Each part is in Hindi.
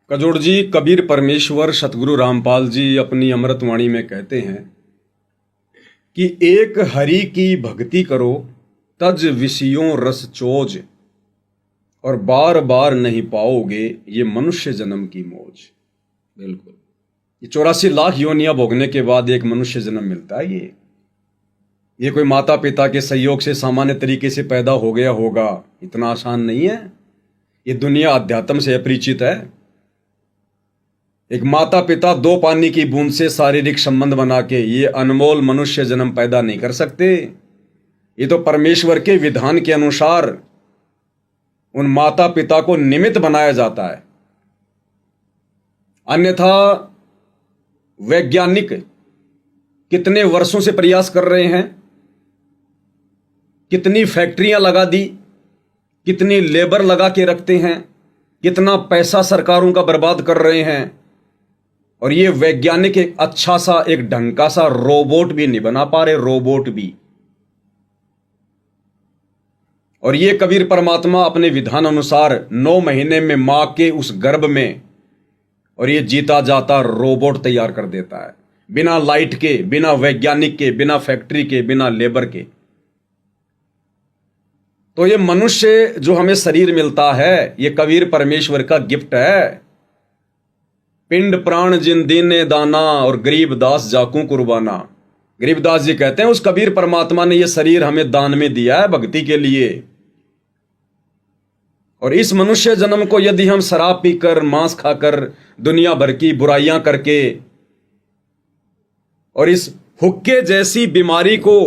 कजोड़ जी, कबीर परमेश्वर सतगुरु रामपाल जी अपनी अमृतवाणी में कहते हैं कि एक हरि की भक्ति करो, तज विषयों रस चोज, और बार बार नहीं पाओगे ये मनुष्य जन्म की मौज। बिल्कुल, ये 84 लाख योनियां भोगने के बाद एक मनुष्य जन्म मिलता है। ये कोई माता पिता के सहयोग से सामान्य तरीके से पैदा हो गया होगा, इतना आसान नहीं है। ये दुनिया अध्यात्म से अपरिचित है। एक माता पिता 2 पानी की बूंद से शारीरिक संबंध बना के ये अनमोल मनुष्य जन्म पैदा नहीं कर सकते। ये तो परमेश्वर के विधान के अनुसार उन माता पिता को निमित्त बनाया जाता है। अन्यथा वैज्ञानिक कितने वर्षों से प्रयास कर रहे हैं, कितनी फैक्ट्रियां लगा दी, कितनी लेबर लगा के रखते हैं, कितना पैसा सरकारों का बर्बाद कर रहे हैं, और ये वैज्ञानिक एक अच्छा सा, एक ढंग का सा रोबोट भी नहीं बना पा रहे, रोबोट भी। और ये कबीर परमात्मा अपने विधान अनुसार 9 महीने में मां के उस गर्भ में और ये जीता जाता रोबोट तैयार कर देता है, बिना लाइट के, बिना वैज्ञानिक के, बिना फैक्ट्री के, बिना लेबर के। तो ये मनुष्य जो हमें शरीर मिलता है, ये कबीर परमेश्वर का गिफ्ट है। पिंड प्राण जिन दीने दाना, और गरीब दास जाकू कुर्बाना। गरीबदास जी कहते हैं उस कबीर परमात्मा ने ये शरीर हमें दान में दिया है भक्ति के लिए। और इस मनुष्य जन्म को यदि हम शराब पीकर, मांस खाकर, दुनिया भर की बुराइयां करके, और इस हुक्के जैसी बीमारी को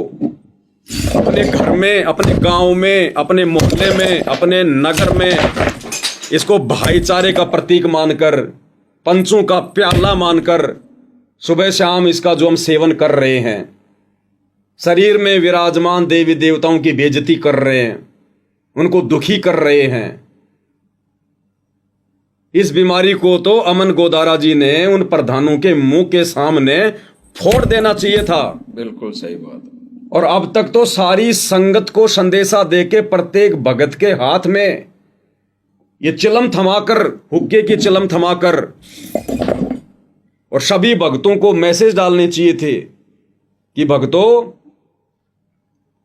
अपने घर में, अपने गांव में, अपने मोहल्ले में, अपने नगर में, इसको भाईचारे का प्रतीक मानकर, पंचों का प्याला मानकर सुबह शाम इसका जो हम सेवन कर रहे हैं, शरीर में विराजमान देवी देवताओं की बेइज्जती कर रहे हैं, उनको दुखी कर रहे हैं। इस बीमारी को तो अमन गोदारा जी ने उन प्रधानों के मुंह के सामने फोड़ देना चाहिए था। बिल्कुल सही बात। और अब तक तो सारी संगत को संदेशा देके प्रत्येक भगत के हाथ में ये चिलम थमाकर, हुक्के की चिलम थमाकर, और सभी भक्तों को मैसेज डालने चाहिए थे कि भक्तों,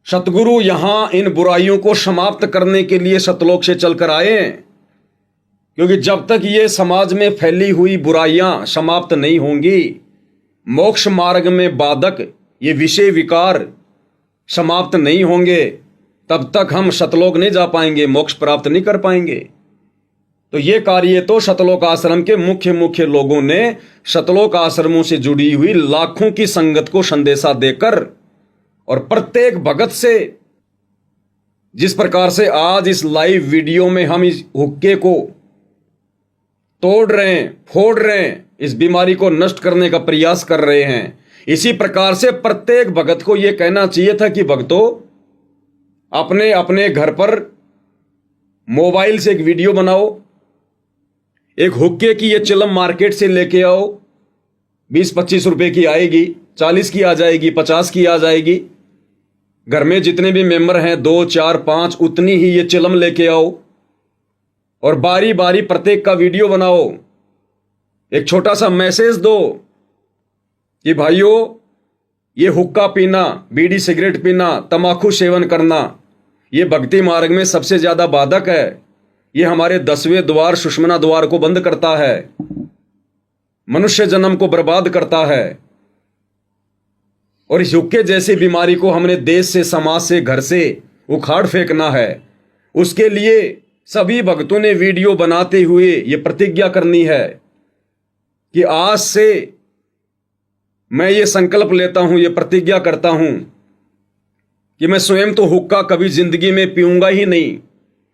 सतगुरु यहां इन बुराइयों को समाप्त करने के लिए सतलोक से चलकर आए हैं। क्योंकि जब तक ये समाज में फैली हुई बुराइयां समाप्त नहीं होंगी, मोक्ष मार्ग में बाधक ये विषय विकार समाप्त नहीं होंगे, तब तक हम सतलोक नहीं जा पाएंगे, मोक्ष प्राप्त नहीं कर पाएंगे। तो ये कार्य तो सतलोक आश्रम के मुख्य लोगों ने सतलोक आश्रमों से जुड़ी हुई लाखों की संगत को संदेशा देकर, और प्रत्येक भगत से, जिस प्रकार से आज इस लाइव वीडियो में हम इस हुक्के को तोड़ रहे हैं, फोड़ रहे हैं, इस बीमारी को नष्ट करने का प्रयास कर रहे हैं, इसी प्रकार से प्रत्येक भगत को यह कहना चाहिए था कि भक्तों, अपने अपने घर पर मोबाइल से एक वीडियो बनाओ, एक हुक्के की ये चिलम मार्केट से लेके आओ, 20-25 रुपए की आएगी, 40 की आ जाएगी, 50 की आ जाएगी। घर में जितने भी मेंबर हैं, 2, 4, 5, उतनी ही ये चिलम लेके आओ, और बारी बारी प्रत्येक का वीडियो बनाओ। एक छोटा सा मैसेज दो कि भाइयों, ये हुक्का पीना, बीड़ी सिगरेट पीना, तंबाकू सेवन करना, ये भक्ति मार्ग में सबसे ज्यादा बाधक है। ये हमारे 10वें द्वार, सुषमना द्वार को बंद करता है, मनुष्य जन्म को बर्बाद करता है। और इस हुक्के जैसी बीमारी को हमने देश से, समाज से, घर से उखाड़ फेंकना है। उसके लिए सभी भक्तों ने वीडियो बनाते हुए ये प्रतिज्ञा करनी है कि आज से मैं ये संकल्प लेता हूं, ये प्रतिज्ञा करता हूं कि मैं स्वयं तो हुक्का कभी जिंदगी में पीऊंगा ही नहीं,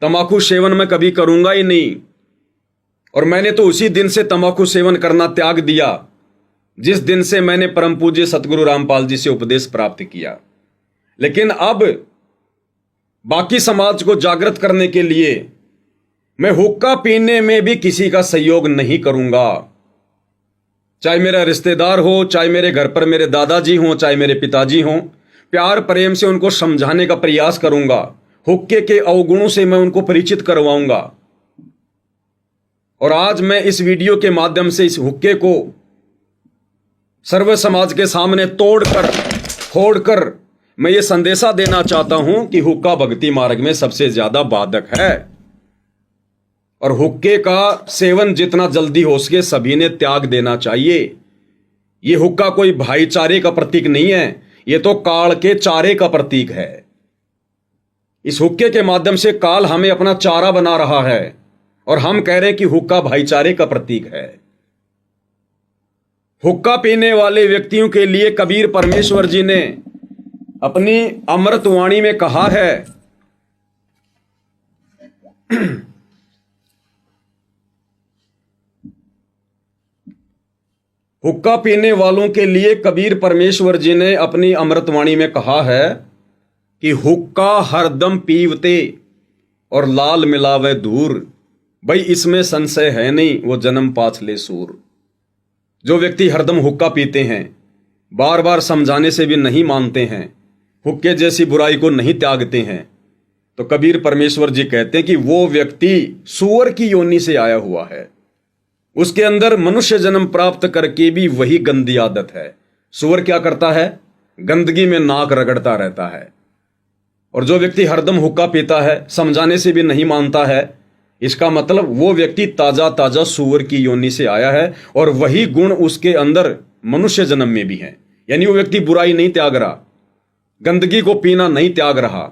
तंबाकू सेवन मैं कभी करूंगा ही नहीं। और मैंने तो उसी दिन से तंबाकू सेवन करना त्याग दिया जिस दिन से मैंने परम पूज्य सतगुरु रामपाल जी से उपदेश प्राप्त किया। लेकिन अब बाकी समाज को जागृत करने के लिए मैं हुक्का पीने में भी किसी का सहयोग नहीं करूंगा। चाहे मेरा रिश्तेदार हो, चाहे मेरे घर पर मेरे दादाजी हों, चाहे मेरे पिताजी हों, प्यार प्रेम से उनको समझाने का प्रयास करूंगा। हुक्के के अवगुणों से मैं उनको परिचित करवाऊंगा। और आज मैं इस वीडियो के माध्यम से इस हुक्के को सर्व समाज के सामने तोड़कर फोड़कर मैं ये संदेशा देना चाहता हूं कि हुक्का भक्ति मार्ग में सबसे ज्यादा बाधक है और हुक्के का सेवन जितना जल्दी हो सके सभी ने त्याग देना चाहिए। ये हुक्का कोई भाईचारे का प्रतीक नहीं है, ये तो काल के चारे का प्रतीक है। इस हुक्के के माध्यम से काल हमें अपना चारा बना रहा है और हम कह रहे हैं कि हुक्का भाईचारे का प्रतीक है। हुक्का पीने वाले व्यक्तियों के लिए कबीर परमेश्वर जी ने अपनी अमृतवाणी में कहा है हुक्का पीने वालों के लिए कबीर परमेश्वर जी ने अपनी अमृतवाणी में कहा है कि हुक्का हरदम पीवते और लाल मिलावे दूर, भाई इसमें संशय है नहीं, वो जन्म पाछ ले सूर। जो व्यक्ति हरदम हुक्का पीते हैं, बार बार समझाने से भी नहीं मानते हैं, हुक्के जैसी बुराई को नहीं त्यागते हैं, तो कबीर परमेश्वर जी कहते हैं कि वो व्यक्ति सूअर की योनि से आया हुआ है। उसके अंदर मनुष्य जन्म प्राप्त करके भी वही गंदी आदत है। सूअर क्या करता है? गंदगी में नाक रगड़ता रहता है। और जो व्यक्ति हरदम हुक्का पीता है, समझाने से भी नहीं मानता है, इसका मतलब वो व्यक्ति ताजा ताजा सूअर की योनि से आया है और वही गुण उसके अंदर मनुष्य जन्म में भी है। यानी वो व्यक्ति बुराई नहीं त्याग रहा, गंदगी को पीना नहीं त्याग रहा।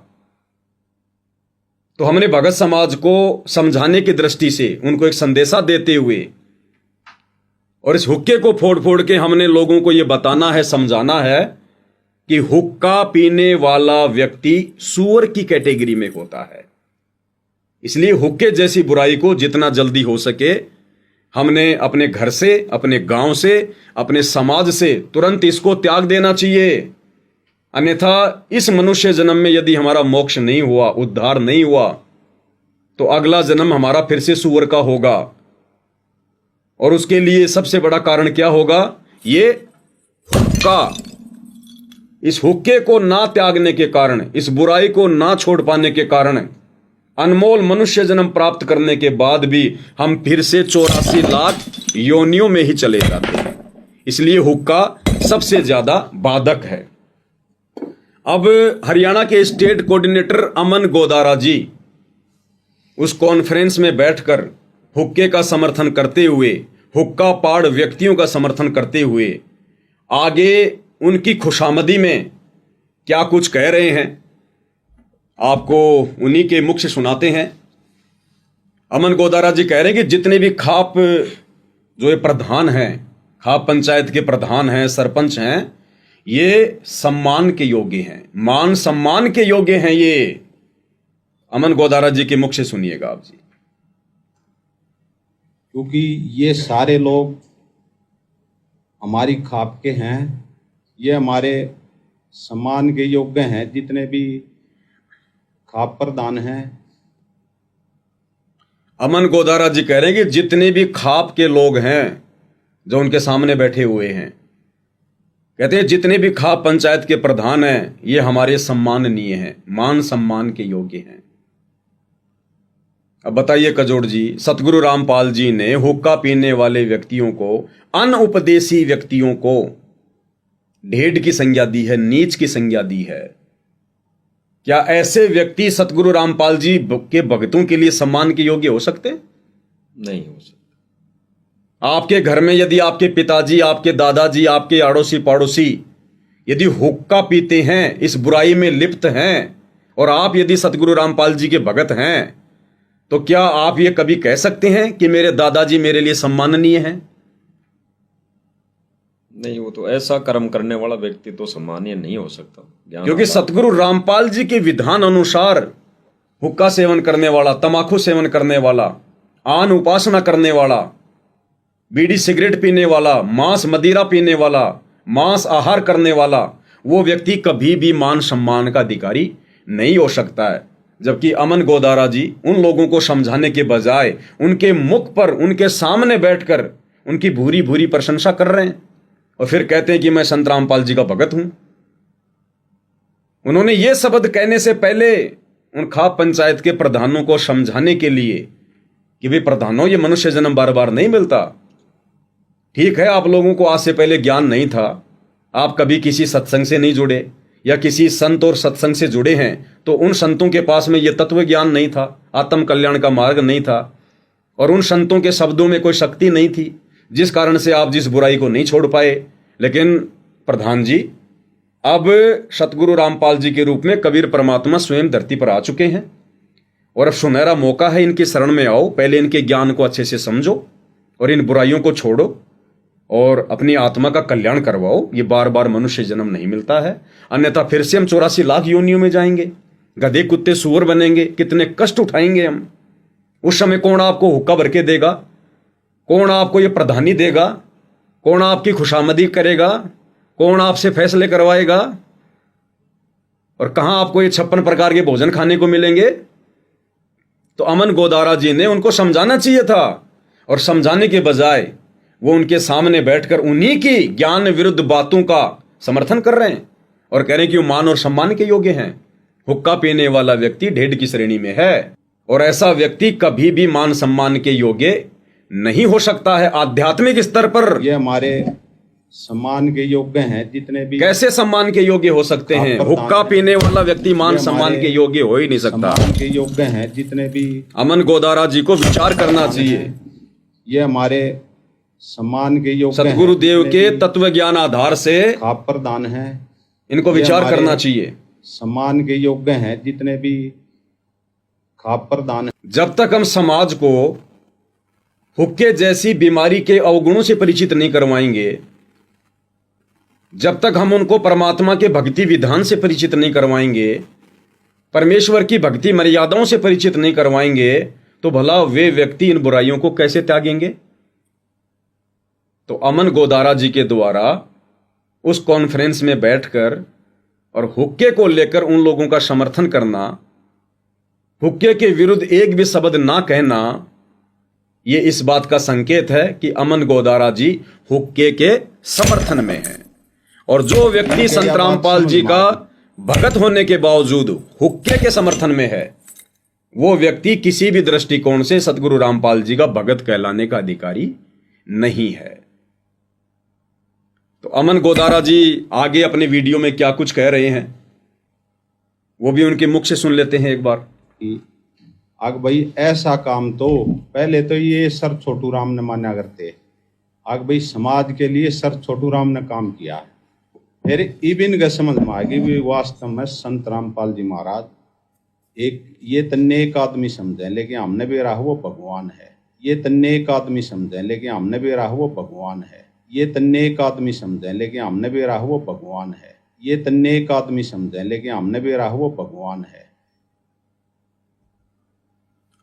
तो हमने भगत समाज को समझाने की दृष्टि से उनको एक संदेशा देते हुए और इस हुक्के को फोड़ फोड़ के हमने लोगों को यह बताना है, समझाना है कि हुक्का पीने वाला व्यक्ति सूअर की कैटेगरी में होता है। इसलिए हुक्के जैसी बुराई को जितना जल्दी हो सके हमने अपने घर से, अपने गांव से, अपने समाज से तुरंत इसको त्याग देना चाहिए। अन्यथा इस मनुष्य जन्म में यदि हमारा मोक्ष नहीं हुआ, उद्धार नहीं हुआ, तो अगला जन्म हमारा फिर से सूअर का होगा। और उसके लिए सबसे बड़ा कारण क्या होगा? ये हुक्का। इस हुक्के को ना त्यागने के कारण, इस बुराई को ना छोड़ पाने के कारण अनमोल मनुष्य जन्म प्राप्त करने के बाद भी हम फिर से 84 लाख योनियों में ही चले जाते हैं। इसलिए हुक्का सबसे ज्यादा बाधक है। अब हरियाणा के स्टेट कोऑर्डिनेटर अमन गोदारा जी उस कॉन्फ्रेंस में बैठकर हुक्के का समर्थन करते हुए, हुक्का पाड़ व्यक्तियों का समर्थन करते हुए आगे उनकी खुशामदी में क्या कुछ कह रहे हैं, आपको उन्हीं के मुख से सुनाते हैं। अमन गोदारा जी कह रहे हैं कि जितने भी खाप जो ये प्रधान हैं, खाप पंचायत के प्रधान हैं, सरपंच हैं, ये सम्मान के योग्य हैं, मान सम्मान के योग्य हैं। ये अमन गोदारा जी के मुख से सुनिएगा आप जी। क्योंकि ये सारे लोग हमारी खाप के हैं, ये हमारे सम्मान के योग्य हैं, जितने भी खाप प्रधान हैं। अमन गोदारा जी कह रहे हैं कि जितने भी खाप के लोग हैं जो उनके सामने बैठे हुए हैं, कहते हैं जितने भी खाप पंचायत के प्रधान हैं ये हमारे सम्माननीय हैं, मान सम्मान के योग्य हैं। अब बताइए कजोड़ जी, सतगुरु रामपाल जी ने हुक्का पीने वाले व्यक्तियों को, अनउपदेशी व्यक्तियों को ढेड की संज्ञा दी है, नीच की संज्ञा दी है। क्या ऐसे व्यक्ति सतगुरु रामपाल जी के भक्तों के लिए सम्मान के योग्य हो सकते? नहीं हो सकते। आपके घर में यदि आपके पिताजी, आपके दादाजी, आपके अड़ोसी पड़ोसी यदि हुक्का पीते हैं, इस बुराई में लिप्त हैं, और आप यदि सतगुरु रामपाल जी के भगत हैं, तो क्या आप ये कभी कह सकते हैं कि मेरे दादाजी मेरे लिए सम्माननीय हैं? नहीं, वो तो ऐसा कर्म करने वाला व्यक्ति तो सम्मानीय नहीं हो सकता। क्योंकि सतगुरु रामपाल जी के विधान अनुसार हुक्का सेवन करने वाला, तमाकू सेवन करने वाला, आन उपासना करने वाला, बीड़ी सिगरेट पीने वाला, मांस मदिरा पीने वाला, मांस आहार करने वाला, वो व्यक्ति कभी भी मान सम्मान का अधिकारी नहीं हो सकता है। जबकि अमन गोदारा जी उन लोगों को समझाने के बजाय उनके मुख पर, उनके सामने बैठकर उनकी भूरी भूरी प्रशंसा कर रहे हैं और फिर कहते हैं कि मैं संत रामपाल जी का भगत हूं। उन्होंने ये शब्द कहने से पहले उन खाप पंचायत के प्रधानों को समझाने के लिए कि भाई प्रधानों, ये मनुष्य जन्म बार बार नहीं मिलता। ठीक है, आप लोगों को आज से पहले ज्ञान नहीं था, आप कभी किसी सत्संग से नहीं जुड़े या किसी संत और सत्संग से जुड़े हैं, तो उन संतों के पास में यह तत्व ज्ञान नहीं था, आत्म कल्याण का मार्ग नहीं था, और उन संतों के शब्दों में कोई शक्ति नहीं थी, जिस कारण से आप जिस बुराई को नहीं छोड़ पाए। लेकिन प्रधान जी, अब सतगुरु रामपाल जी के रूप में कबीर परमात्मा स्वयं धरती पर आ चुके हैं, और अब सुनहरा मौका है, इनकी शरण में आओ, पहले इनके ज्ञान को अच्छे से समझो और इन बुराइयों को छोड़ो और अपनी आत्मा का कल्याण करवाओ। ये बार बार मनुष्य जन्म नहीं मिलता है, अन्यथा फिर से हम 84 लाख योनियों में जाएंगे, गधे कुत्ते सूअर बनेंगे, कितने कष्ट उठाएंगे हम। उस समय कौन आपको हुक्का भर के देगा, कौन आपको ये प्रधानी देगा, कौन आपकी खुशामदी करेगा, कौन आपसे फैसले करवाएगा, और कहां आपको ये 56 प्रकार के भोजन खाने को मिलेंगे। तो अमन गोदारा जी ने उनको समझाना चाहिए था, और समझाने के बजाय वो उनके सामने बैठकर उन्हीं की ज्ञान विरुद्ध बातों का समर्थन कर रहे हैं और कह रहे हैं कि वो मान और सम्मान के योग्य हैं। हुक्का पीने वाला व्यक्ति ढेड की श्रेणी में है, और ऐसा व्यक्ति कभी भी मान सम्मान के योग्य नहीं हो सकता है आध्यात्मिक स्तर पर। ये हमारे सम्मान के योग्य हैं जितने भी। कैसे सम्मान के योग्य हो सकते हैं? हुक्का पीने वाला व्यक्ति मान सम्मान के योग्य हो ही नहीं सकता। सम्मान के योग्य हैं जितने भी। अमन गोदारा जी को विचार करना चाहिए। ये हमारे सम्मान के योग्य सतगुरुदेव के तत्व ज्ञान आधार से खाप प्रदान है, इनको विचार करना चाहिए। सम्मान के योग्य हैं जितने भी खाप प्रदान है। जब तक हम समाज को हुक्के जैसी बीमारी के अवगुणों से परिचित नहीं करवाएंगे, जब तक हम उनको परमात्मा के भक्ति विधान से परिचित नहीं करवाएंगे, परमेश्वर की भक्ति मर्यादाओं से परिचित नहीं करवाएंगे, तो भला वे व्यक्ति इन बुराइयों को कैसे त्यागेंगे? तो अमन गोदारा जी के द्वारा उस कॉन्फ्रेंस में बैठकर और हुक्के को लेकर उन लोगों का समर्थन करना, हुक्के के विरुद्ध एक भी शब्द ना कहना, यह इस बात का संकेत है कि अमन गोदारा जी हुक्के के समर्थन में हैं। और जो व्यक्ति संत रामपाल जी का भगत होने के बावजूद हुक्के के समर्थन में है, वो व्यक्ति किसी भी दृष्टिकोण से सतगुरु रामपाल जी का भगत कहलाने का अधिकारी नहीं है। तो अमन गोदारा जी आगे अपने वीडियो में क्या कुछ कह रहे हैं, वो भी उनके मुख से सुन लेते हैं एक बार। आग भाई ऐसा काम तो पहले तो ये सर छोटू राम ने माना करते, आग भाई समाज के लिए सर छोटू राम ने काम किया। फिर इबिन के समझ में आ गई भी वास्तव में संत रामपाल जी महाराज एक ये तन्ने एक आदमी समझे, लेकिन हमने भी रहा वो भगवान है। ये तन्ने एक आदमी समझे, लेकिन हमने भी रहा वो भगवान है। ये तन्ने एक आदमी समझे, लेकिन हमने भी रहा वो भगवान है। ये तन्ने एक आदमी समझे, लेकिन हमने भी रहा वो भगवान है।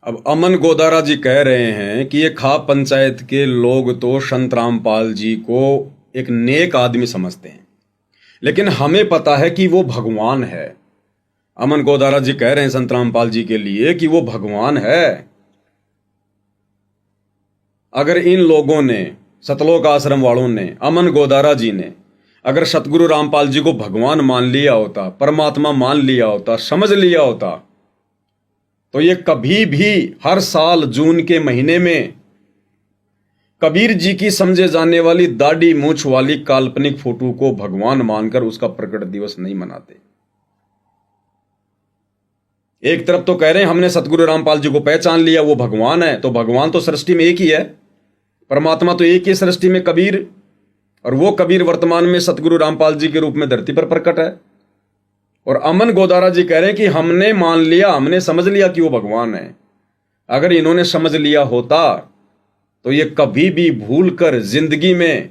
अब अमन गोदारा जी कह रहे हैं कि ये खाप पंचायत के लोग तो संत रामपाल जी को एक नेक आदमी समझते हैं, लेकिन हमें पता है कि वो भगवान है। अमन गोदारा जी कह रहे हैं संत रामपाल जी के लिए कि वो भगवान है। अगर इन लोगों ने, सतलोक आश्रम वालों ने, अमन गोदारा जी ने अगर सतगुरु रामपाल जी को भगवान मान लिया होता, परमात्मा मान लिया होता, समझ लिया होता, तो ये कभी भी हर साल जून के महीने में कबीर जी की समझे जाने वाली दाढ़ी मूछ वाली काल्पनिक फोटो को भगवान मानकर उसका प्रकट दिवस नहीं मनाते। एक तरफ तो कह रहे हैं हमने सतगुरु रामपाल जी को पहचान लिया, वो भगवान है, तो भगवान तो सृष्टि में एक ही है, परमात्मा तो एक ही सृष्टि में कबीर, और वो कबीर वर्तमान में सतगुरु रामपाल जी के रूप में धरती पर प्रकट है। और अमन गोदारा जी कह रहे हैं कि हमने मान लिया, हमने समझ लिया कि वो भगवान है। अगर इन्होंने समझ लिया होता तो ये कभी भी भूल कर जिंदगी में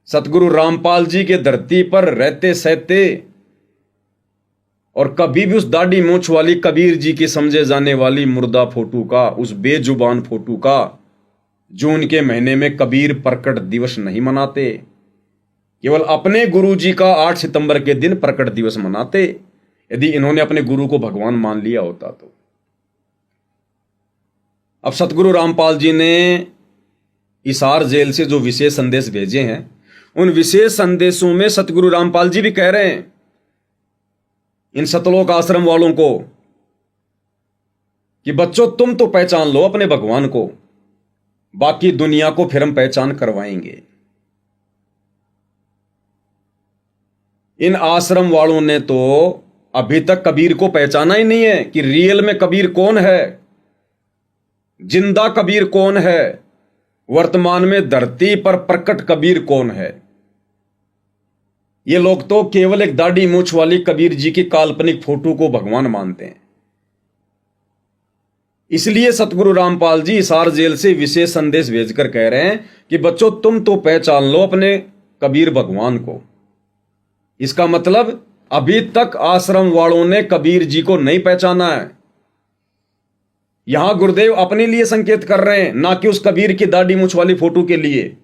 सतगुरु रामपाल जी के धरती पर रहते सहते और कभी भी उस दाढ़ी मूछ वाली कबीर जी की समझे जाने वाली मुर्दा फोटो का, उस बेजुबान फोटो का जून के महीने में कबीर प्रकट दिवस नहीं मनाते, केवल अपने गुरु जी का 8 सितंबर के दिन प्रकट दिवस मनाते, यदि इन्होंने अपने गुरु को भगवान मान लिया होता तो। अब सतगुरु रामपाल जी ने हिसार जेल से जो विशेष संदेश भेजे हैं, उन विशेष संदेशों में सतगुरु रामपाल जी भी कह रहे हैं इन सतलोक आश्रम वालों को कि बच्चों तुम तो पहचान लो अपने भगवान को, बाकी दुनिया को फिर हम पहचान करवाएंगे। इन आश्रम वालों ने तो अभी तक कबीर को पहचाना ही नहीं है कि रियल में कबीर कौन है, जिंदा कबीर कौन है, वर्तमान में धरती पर प्रकट कबीर कौन है। ये लोग तो केवल एक दाढ़ी मूंछ वाली कबीर जी की काल्पनिक फोटो को भगवान मानते हैं। इसलिए सतगुरु रामपाल जी हिसार जेल से विशेष संदेश भेजकर कह रहे हैं कि बच्चों तुम तो पहचान लो अपने कबीर भगवान को। इसका मतलब अभी तक आश्रम वालों ने कबीर जी को नहीं पहचाना है। यहां गुरुदेव अपने लिए संकेत कर रहे हैं, ना कि उस कबीर की दाढ़ी मूंछ वाली फोटो के लिए।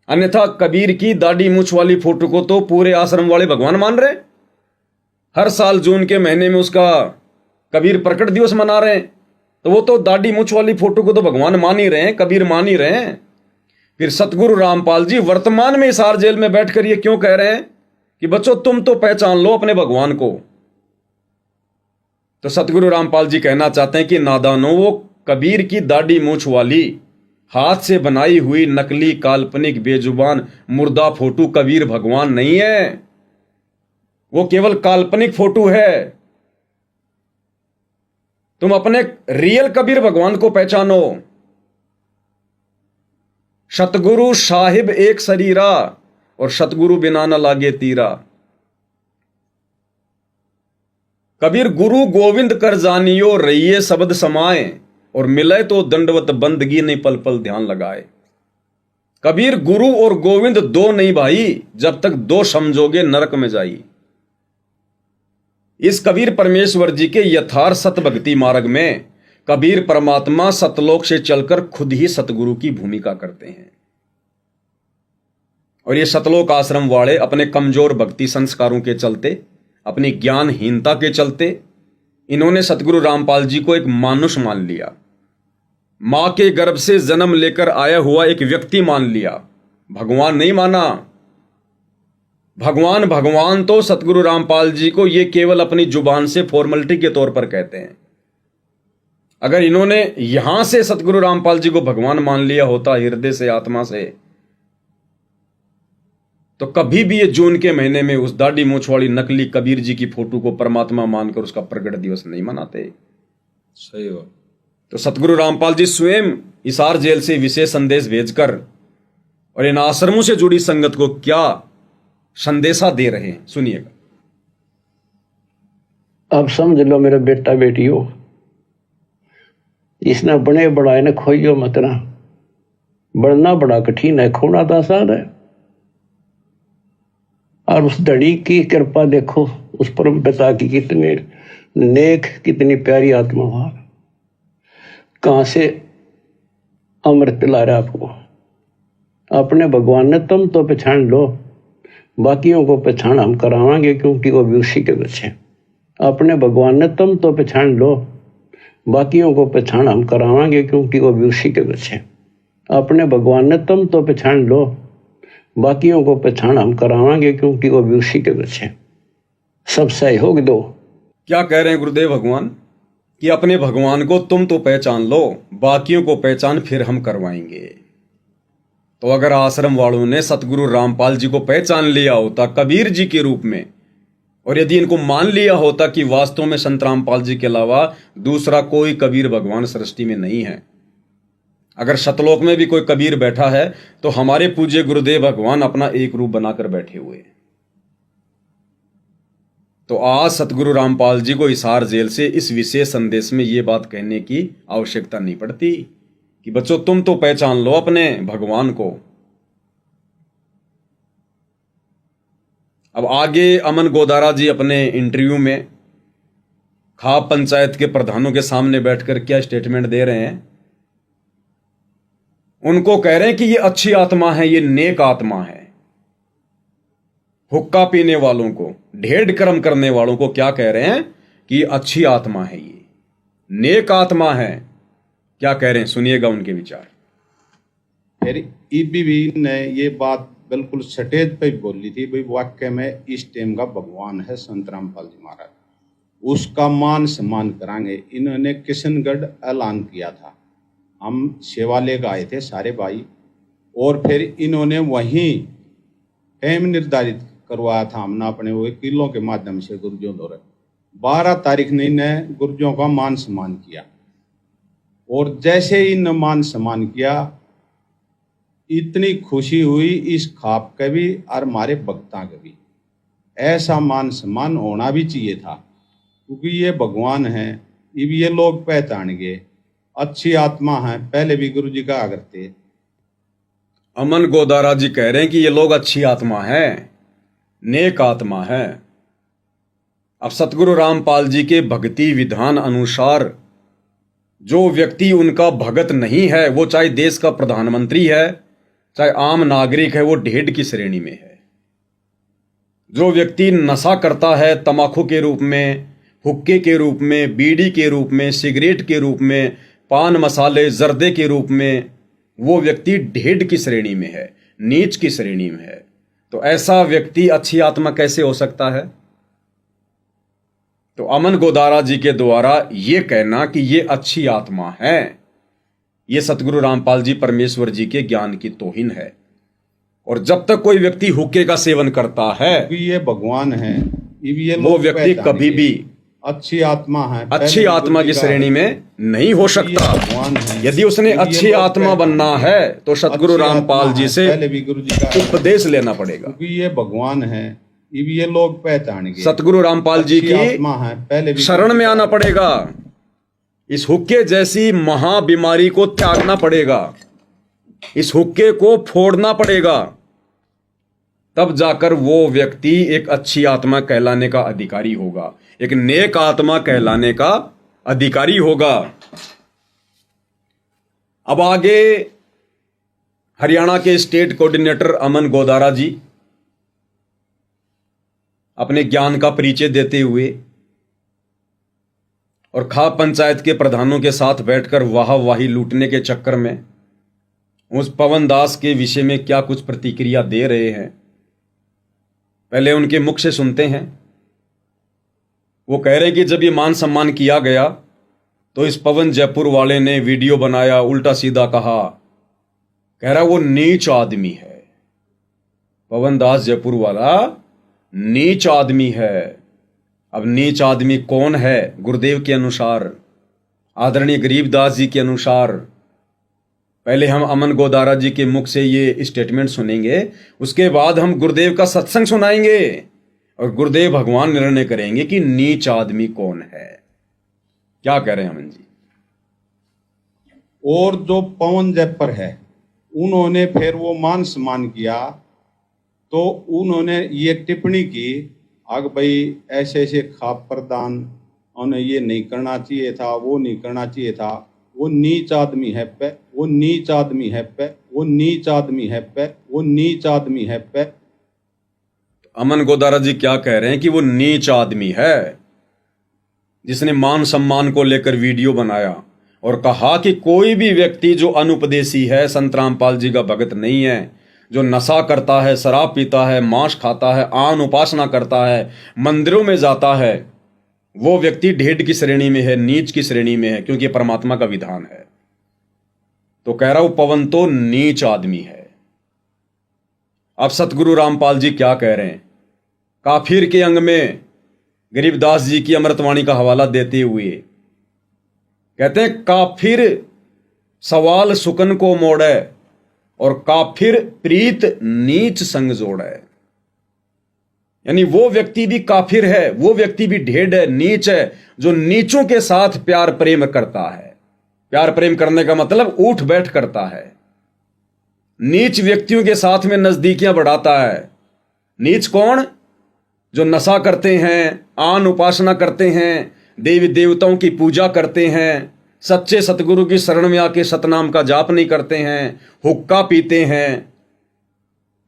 अन्यथा कबीर की दाढ़ी मूंछ वाली फोटो को तो पूरे आश्रम वाले भगवान मान रहे हैं। हर साल जून के महीने में उसका कबीर प्रकट दिवस मना रहे हैं, तो वो तो दाढ़ी मूंछ वाली फोटो को तो भगवान मान ही रहे हैं, कबीर मान ही रहे हैं। फिर सतगुरु रामपाल जी वर्तमान में हिसार जेल में बैठकर ये क्यों कह रहे हैं कि बच्चों तुम तो पहचान लो अपने भगवान को। तो सतगुरु रामपाल जी कहना चाहते हैं कि नादानो, वो कबीर की दाढ़ी मूंछ वाली हाथ से बनाई हुई नकली काल्पनिक बेजुबान मुर्दा फोटो कबीर भगवान नहीं है, वो केवल काल्पनिक फोटो है। तुम अपने रियल कबीर भगवान को पहचानो। सतगुरु साहिब एक शरीरा और सतगुरु बिना न लागे तीरा। कबीर गुरु गोविंद कर जानियो रहिए शब्द समाए, और मिले तो दंडवत बंदगी नहीं पल पल ध्यान लगाए। कबीर गुरु और गोविंद दो नहीं भाई, जब तक दो समझोगे नरक में जाई। इस कबीर परमेश्वर जी के यथार्थ सत भक्ति मार्ग में कबीर परमात्मा सतलोक से चलकर खुद ही सतगुरु की भूमिका करते हैं। और ये सतलोक आश्रम वाले अपने कमजोर भक्ति संस्कारों के चलते, अपनी ज्ञानहीनता के चलते, इन्होंने सतगुरु रामपाल जी को एक मानुष मान लिया, मां के गर्भ से जन्म लेकर आया हुआ एक व्यक्ति मान लिया, भगवान नहीं माना। भगवान तो सतगुरु रामपाल जी को ये केवल अपनी जुबान से फॉर्मेलिटी के तौर पर कहते हैं। अगर इन्होंने यहां से सतगुरु रामपाल जी को भगवान मान लिया होता हृदय से, आत्मा से, तो कभी भी ये जून के महीने में उस दाढ़ी मूंछ वाली नकली कबीर जी की फोटो को परमात्मा मानकर उसका प्रगट दिवस नहीं मनाते। सही बात। तो सतगुरु रामपाल जी स्वयं हिसार जेल से विशेष संदेश भेजकर और इन आश्रमों से जुड़ी संगत को क्या संदेशा दे रहे हैं, सुनिएगा। अब समझ लो मेरा बेटा बेटी हो, इसने बने बढ़ाए ने खोइयो मत ना। बढ़ना बड़ा कठिन है, खोना तो आसान है। और उस धड़ी की कृपा देखो, उस परम पिता की कितने नेक, कितनी प्यारी आत्मा वहां, कहां से अमृत पिला रहा आपको। अपने भगवान ने तुम तो पहचान लो, बाकियों को पहचान हम करावांगे, क्योंकि वो भी उसी के बच्चे। अपने भगवान ने तुम तो पहचान लो, बाकियों को पहचान हम करावांगे, क्योंकि वो भी उसी के बच्चे। अपने भगवान ने तुम तो पहचान लो, बाकियों को पहचान हम करावांगे, क्योंकि वो भी उसी के बच्चे। सब सहयोग दो। क्या कह रहे हैं गुरुदेव भगवान कि अपने भगवान को तुम तो पहचान लो, बाकियों को पहचान फिर हम करवाएंगे। तो अगर आश्रम वालों ने सतगुरु रामपाल जी को पहचान लिया होता कबीर जी के रूप में, और यदि इनको मान लिया होता कि वास्तव में संत रामपाल जी के अलावा दूसरा कोई कबीर भगवान सृष्टि में नहीं है, अगर सतलोक में भी कोई कबीर बैठा है तो हमारे पूज्य गुरुदेव भगवान अपना एक रूप बनाकर बैठे हुए हैं, तो आज सतगुरु रामपाल जी को हिसार जेल से इस विशेष संदेश में यह बात कहने की आवश्यकता नहीं पड़ती कि बच्चों तुम तो पहचान लो अपने भगवान को। अब आगे अमन गोदारा जी अपने इंटरव्यू में खाप पंचायत के प्रधानों के सामने बैठकर क्या स्टेटमेंट दे रहे हैं। उनको कह रहे हैं कि ये अच्छी आत्मा है, ये नेक आत्मा है। हुक्का पीने वालों को, ढेर कर्म करने वालों को क्या कह रहे हैं कि अच्छी आत्मा है, ये नेक आत्मा है। क्या कह रहे हैं, सुनिएगा उनके विचार। फिर ईबीवी ने ये बात बिल्कुल स्टेज पे बोली थी, भाई वाक्य में इस टाइम का भगवान है संत रामपाल जी महाराज। उसका मान सम्मान करांगे। इन्होंने किशनगढ़ ऐलान किया था, हम सेवा लेकर आए थे सारे भाई, और फिर इन्होंने वहीं टाइम निर्धारित करवाया था हमने अपने वकीलों के माध्यम से गुरुजों द्वारा। 12 तारीख ने इन्हें गुरुजों का मान सम्मान किया, और जैसे ही इन्हें मान सम्मान किया, इतनी खुशी हुई इस खाप के भी और हमारे भक्ता के भी। ऐसा मान सम्मान होना भी चाहिए था, क्योंकि ये भगवान हैं, ये लोग पहचानेंगे, अच्छी आत्मा है। पहले भी गुरु जी कहा करते। अमन गोदारा जी कह रहे हैं कि ये लोग अच्छी आत्मा है, नेक आत्मा है। अब सतगुरु रामपाल जी के भक्ति विधान अनुसार जो व्यक्ति उनका भगत नहीं है, वो चाहे देश का प्रधानमंत्री है, चाहे आम नागरिक है, वो ढेड की श्रेणी में है। जो व्यक्ति नशा करता है तंबाकू के रूप में, हुक्के के रूप में, बीड़ी के रूप में, सिगरेट के रूप में, पान मसाले जर्दे के रूप में, वो व्यक्ति ढेड की श्रेणी में है, नीच की श्रेणी में है। तो ऐसा व्यक्ति अच्छी आत्मा कैसे हो सकता है? तो अमन गोदारा जी के द्वारा ये कहना कि ये अच्छी आत्मा है, ये सतगुरु रामपाल जी परमेश्वर जी के ज्ञान की तौहीन है। और जब तक कोई व्यक्ति हुक्के का सेवन करता है, ये भगवान है, ये वो व्यक्ति कभी भी अच्छी आत्मा है, अच्छी आत्मा की श्रेणी में नहीं हो सकता। यदि उसने अच्छी आत्मा बनना है तो सतगुरु रामपाल जी से उपदेश लेना पड़ेगा, क्योंकि ये भगवान है, ये लोग पहचानेंगे। सतगुरु रामपाल जी की शरण में आना पड़ेगा, इस हुक्के जैसी महा बीमारी को त्यागना पड़ेगा, इस हुक्के को फोड़ना पड़ेगा, तब जाकर वो व्यक्ति एक अच्छी आत्मा कहलाने का अधिकारी होगा, एक नेक आत्मा कहलाने का अधिकारी होगा। अब आगे हरियाणा के स्टेट कोऑर्डिनेटर अमन गोदारा जी अपने ज्ञान का परिचय देते हुए और खाप पंचायत के प्रधानों के साथ बैठकर वाहवाही लूटने के चक्कर में उस पवन दास के विषय में क्या कुछ प्रतिक्रिया दे रहे हैं, पहले उनके मुख से सुनते हैं। वो कह रहे हैं कि जब ये मान सम्मान किया गया तो इस पवन जयपुर वाले ने वीडियो बनाया, उल्टा सीधा कहा, कह रहा वो नीच आदमी है। पवन दास जयपुर वाला नीच आदमी है। अब नीच आदमी कौन है? गुरुदेव के अनुसार, आदरणीय गरीबदास जी के अनुसार। पहले हम अमन गोदारा जी के मुख से ये स्टेटमेंट सुनेंगे, उसके बाद हम गुरुदेव का सत्संग सुनाएंगे और गुरुदेव भगवान निर्णय करेंगे कि नीच आदमी कौन है। क्या कह रहे हैं अमन जी? और जो पवन जयपुर है, उन्होंने फिर वो मान सम्मान किया तो उन्होंने ये टिप्पणी की, अग भाई ऐसे ऐसे खाप प्रदान उन्हें ये नहीं करना चाहिए था, वो नहीं करना चाहिए था, वो नीच आदमी है पे, वो नीच आदमी है पे, वो नीच आदमी है पे, वो नीच आदमी है पे। अमन गोदारा जी क्या कह रहे हैं कि वो नीच आदमी है जिसने मान सम्मान को लेकर वीडियो बनाया और कहा कि कोई भी व्यक्ति जो अनुपदेशी है, संत रामपाल जी का भगत नहीं है, जो नशा करता है, शराब पीता है, मांस खाता है, आन उपासना करता है, मंदिरों में जाता है, वो व्यक्ति ढेड की श्रेणी में है, नीच की श्रेणी में है, क्योंकि परमात्मा का विधान है। तो कह रहा हूं पवन तो नीच आदमी है। अब सतगुरु रामपाल जी क्या कह रहे हैं? काफिर के अंग में गरीबदास जी की अमृतवाणी का हवाला देते हुए कहते हैं, काफिर सवाल सुकन को मोड़े और काफिर प्रीत नीच संग जोड़े। यानी वो व्यक्ति भी काफिर है, वो व्यक्ति भी ढेड है, नीच है, जो नीचों के साथ प्यार प्रेम करता है। प्यार प्रेम करने का मतलब उठ बैठ करता है, नीच व्यक्तियों के साथ में नजदीकियां बढ़ाता है। नीच कौन? जो नशा करते हैं, आन उपासना करते हैं, देवी देवताओं की पूजा करते हैं, सच्चे सतगुरु की शरण में आके सतनाम का जाप नहीं करते हैं, हुक्का पीते हैं,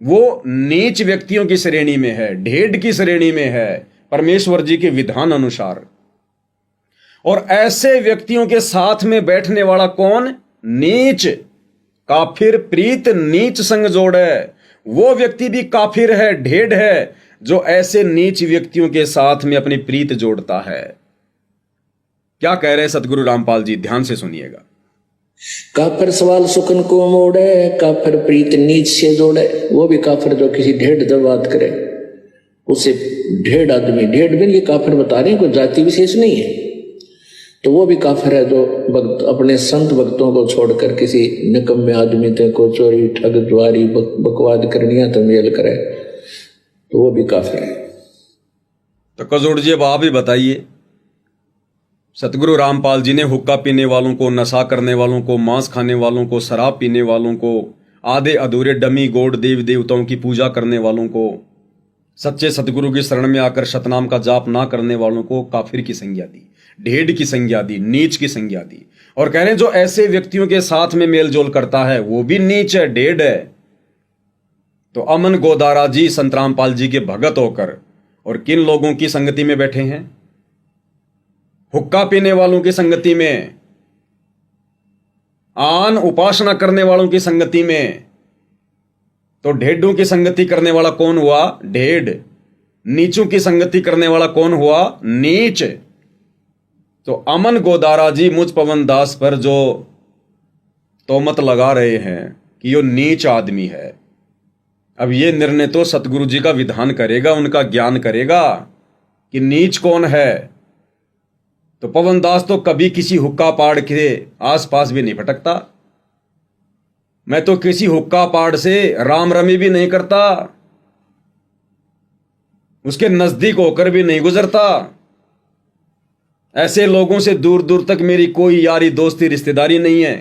वो नीच व्यक्तियों की श्रेणी में है, ढेड की श्रेणी में है परमेश्वर जी के विधान अनुसार। और ऐसे व्यक्तियों के साथ में बैठने वाला कौन? नीच। काफिर प्रीत नीच संग जोड़े। वो व्यक्ति भी काफिर है, ढेड है, जो ऐसे नीच व्यक्तियों के साथ में अपनी प्रीत जोड़ता है। क्या कह रहे हैं सतगुरु रामपाल जी, ध्यान से सुनिएगा। काफिर सवाल सुकन को मोड़े, काफिर प्रीत नीच से जोड़े। वो भी काफिर जो किसी ढेढ़ दर बात करे, उसे ढेढ़ आदमी, ढेढ़ भी ये काफिर बता रहे हैं, कोई जाति विशेष नहीं है, तो वो भी काफिर है जो भक्त अपने संत भक्तों को छोड़कर किसी निकम्मे आदमी ते को चोरी ठग जुआरी बकवाद करनिया तो मेल करे, तो वो भी काफिर है। तो कजोड़ जी अब आप ही बताइए, सतगुरु रामपाल जी ने हुक्का पीने वालों को, नशा करने वालों को, मांस खाने वालों को, शराब पीने वालों को, आधे अधूरे डमी गोड देव देवताओं की पूजा करने वालों को, सच्चे सतगुरु की शरण में आकर शतनाम का जाप ना करने वालों को काफिर की संज्ञा दी, ढेढ़ की संज्ञा दी, नीच की संज्ञा दी। और कह रहे हैं जो ऐसे व्यक्तियों के साथ में मेलजोल करता है वो भी नीच है, ढेढ़ है। तो अमन गोदारा जी संत रामपाल जी के भगत होकर और किन लोगों की संगति में बैठे हैं? हुक्का पीने वालों की संगति में, आन उपासना करने वालों की संगति में। तो ढेढ़ों की संगति करने वाला कौन हुआ? ढेढ़। नीचों की संगति करने वाला कौन हुआ? नीच। तो अमन गोदारा जी मुझ पवन दास पर जो तोहमत लगा रहे हैं कि यो नीच आदमी है, अब ये निर्णय तो सतगुरु जी का विधान करेगा, उनका ज्ञान करेगा कि नीच कौन है। तो पवन दास तो कभी किसी हुक्का पाड़ के आसपास भी नहीं भटकता। मैं तो किसी हुक्का पाड़ से राम रमी भी नहीं करता, उसके नजदीक होकर भी नहीं गुजरता। ऐसे लोगों से दूर दूर तक मेरी कोई यारी दोस्ती रिश्तेदारी नहीं है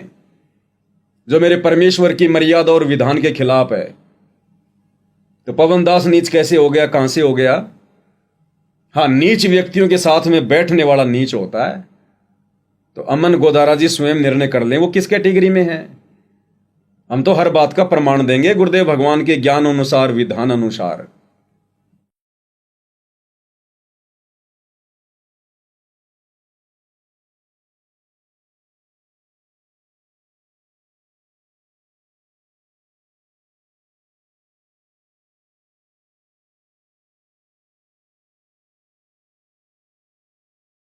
जो मेरे परमेश्वर की मर्यादा और विधान के खिलाफ है। तो पवन दास नीच कैसे हो गया, कहां से हो गया? हाँ, नीच व्यक्तियों के साथ में बैठने वाला नीच होता है। तो अमन गोदारा जी स्वयं निर्णय कर लें वो किस कैटेगरी में है। हम तो हर बात का प्रमाण देंगे गुरुदेव भगवान के ज्ञान अनुसार, विधान अनुसार।